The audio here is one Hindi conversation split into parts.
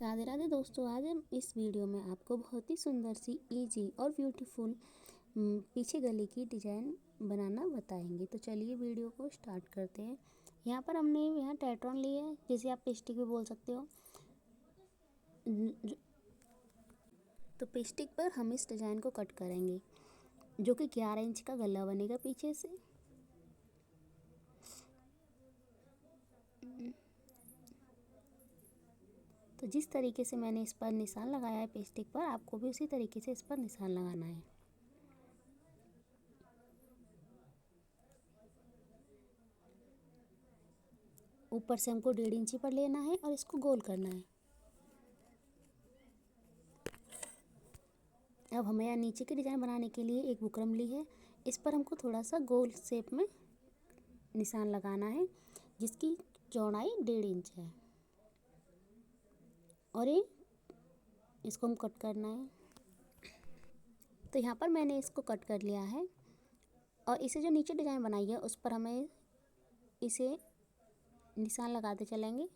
राधे राधे दोस्तों, आज हम इस वीडियो में आपको बहुत ही सुंदर सी इजी और ब्यूटीफुल पीछे गले की डिज़ाइन बनाना बताएंगे। तो चलिए वीडियो को स्टार्ट करते हैं। यहाँ पर हमने यहाँ टेट्रॉन लिया है, जिसे आप पेस्टिक भी बोल सकते हो। तो पेस्टिक पर हम इस डिज़ाइन को कट करेंगे, जो कि 11 इंच का गला बनेगा पीछे से। तो जिस तरीके से मैंने इस पर निशान लगाया है पेस्टिक पर, आपको भी उसी तरीके से इस पर निशान लगाना है। ऊपर से हमको 1.5 इंची पर लेना है और इसको गोल करना है। अब हमें यहाँ नीचे की डिज़ाइन बनाने के लिए एक बुकरम ली है। इस पर हमको थोड़ा सा गोल शेप में निशान लगाना है, जिसकी चौड़ाई 1.5 इंच है। और ये इसको हम कट करना है। तो यहाँ पर मैंने इसको कट कर लिया है और इसे जो नीचे डिज़ाइन बनाई है उस पर हमें इसे निशान लगाते चलेंगे।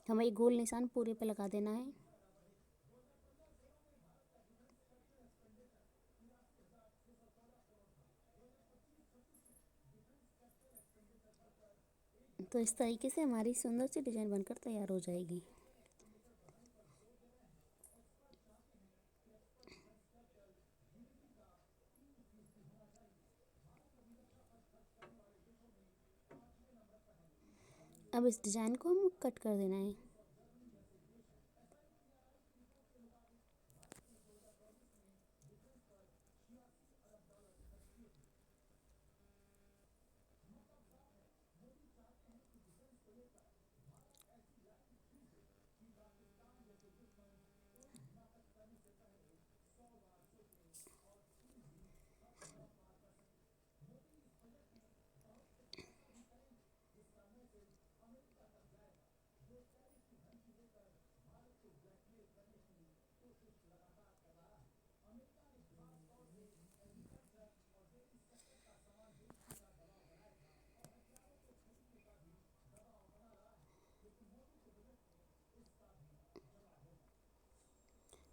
हमें एक गोल निशान पूरे पे लगा देना है। तो इस तरीके से हमारी सुंदर सी डिज़ाइन बनकर तैयार हो जाएगी। अब इस डिज़ाइन को हम कट कर देना है।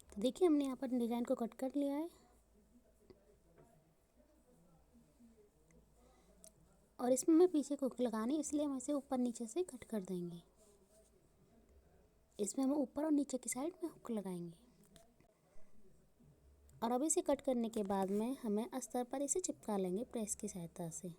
तो देखिए, हमने यहाँ पर डिज़ाइन को कट कर लिया है और इसमें मैं पीछे को हुक लगानी, इसलिए हम इसे ऊपर नीचे से कट कर देंगे। इसमें हम ऊपर और नीचे की साइड में हुक लगाएंगे। और अब इसे कट करने के बाद में हमें अस्तर पर इसे चिपका लेंगे प्रेस की सहायता से।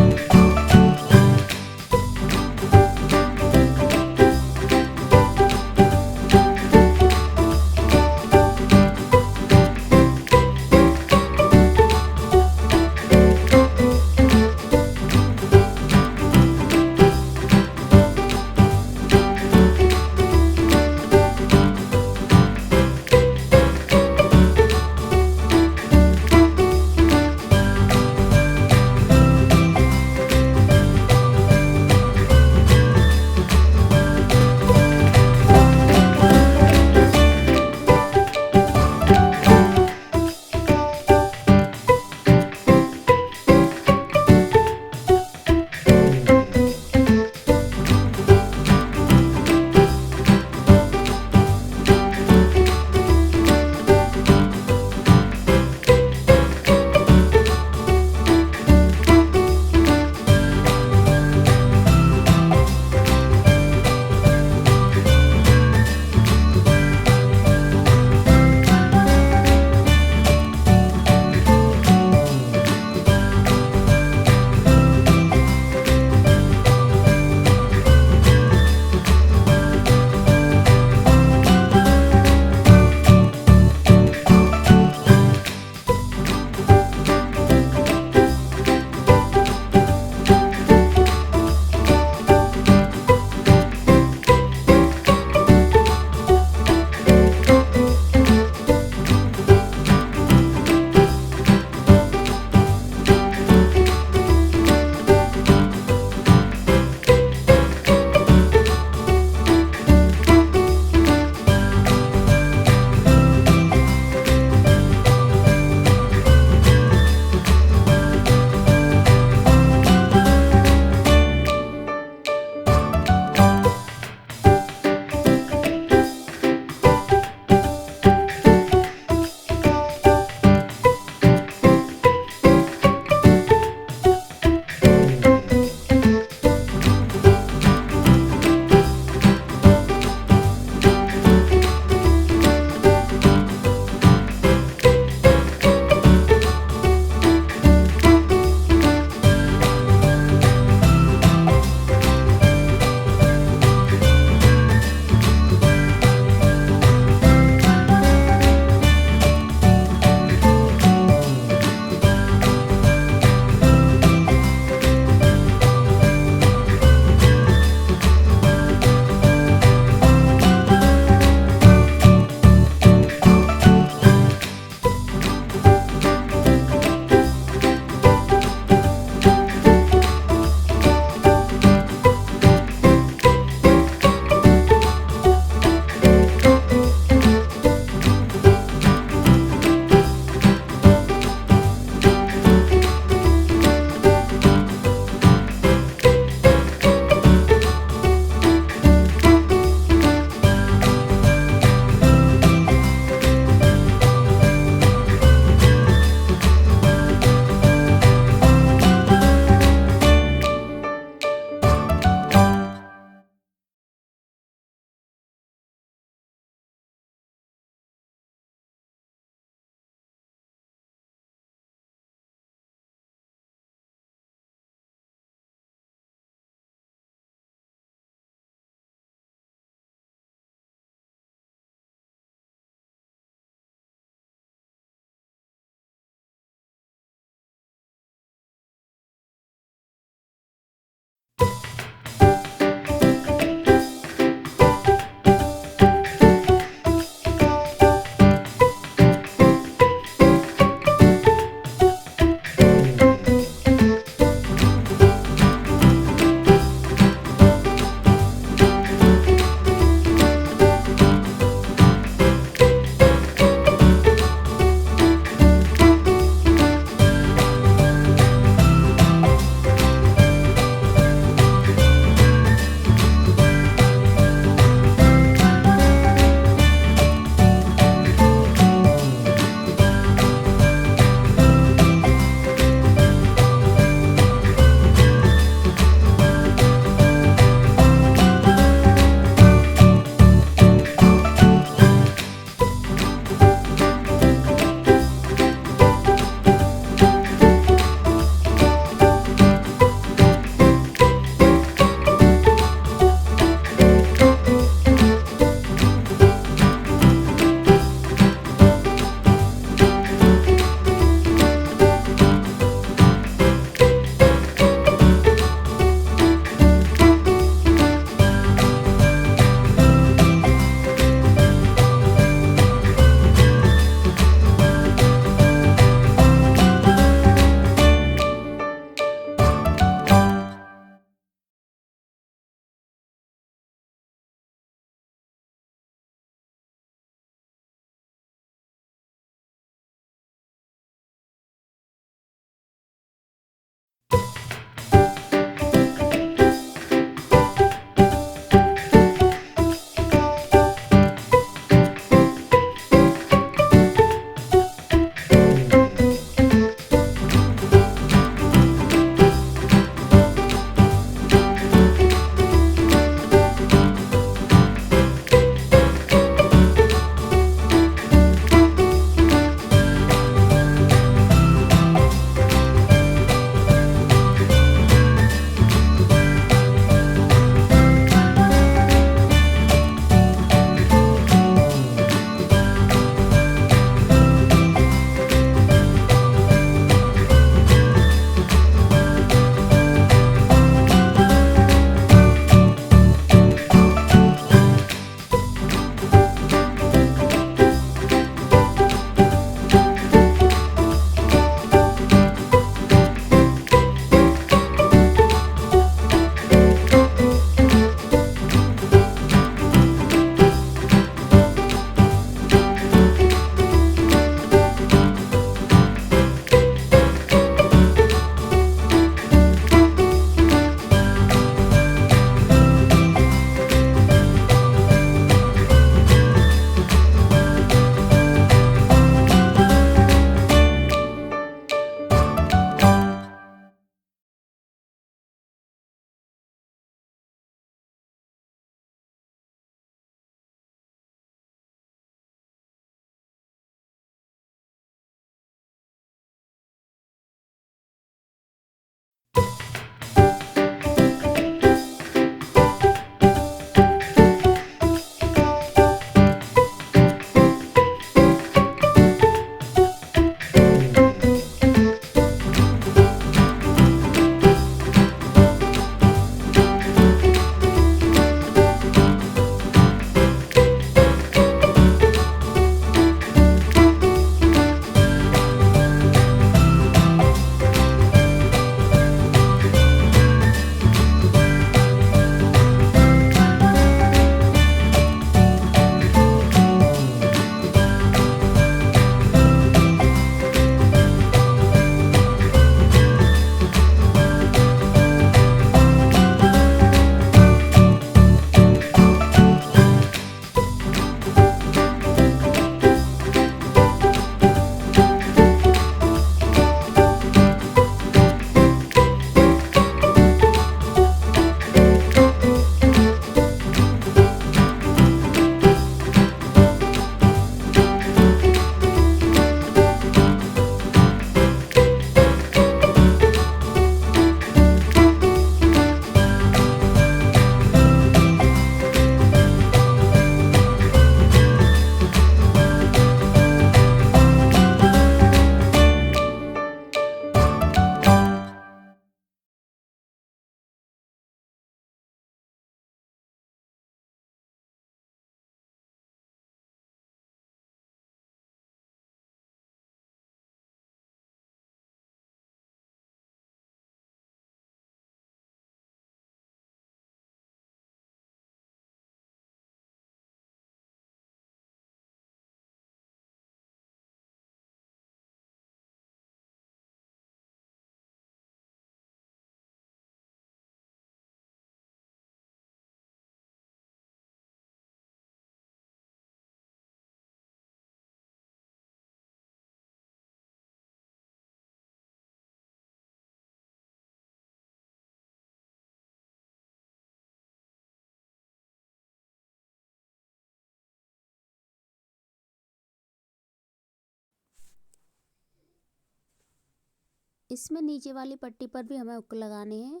इसमें नीचे वाली पट्टी पर भी हमें हुक लगाने हैं,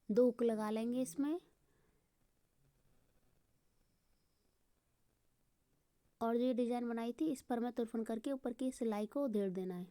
2 हुक लगा लेंगे इसमें। और जो ये डिज़ाइन बनाई थी इस पर हमें तुरफन करके ऊपर की सिलाई को उधेड़ देना है।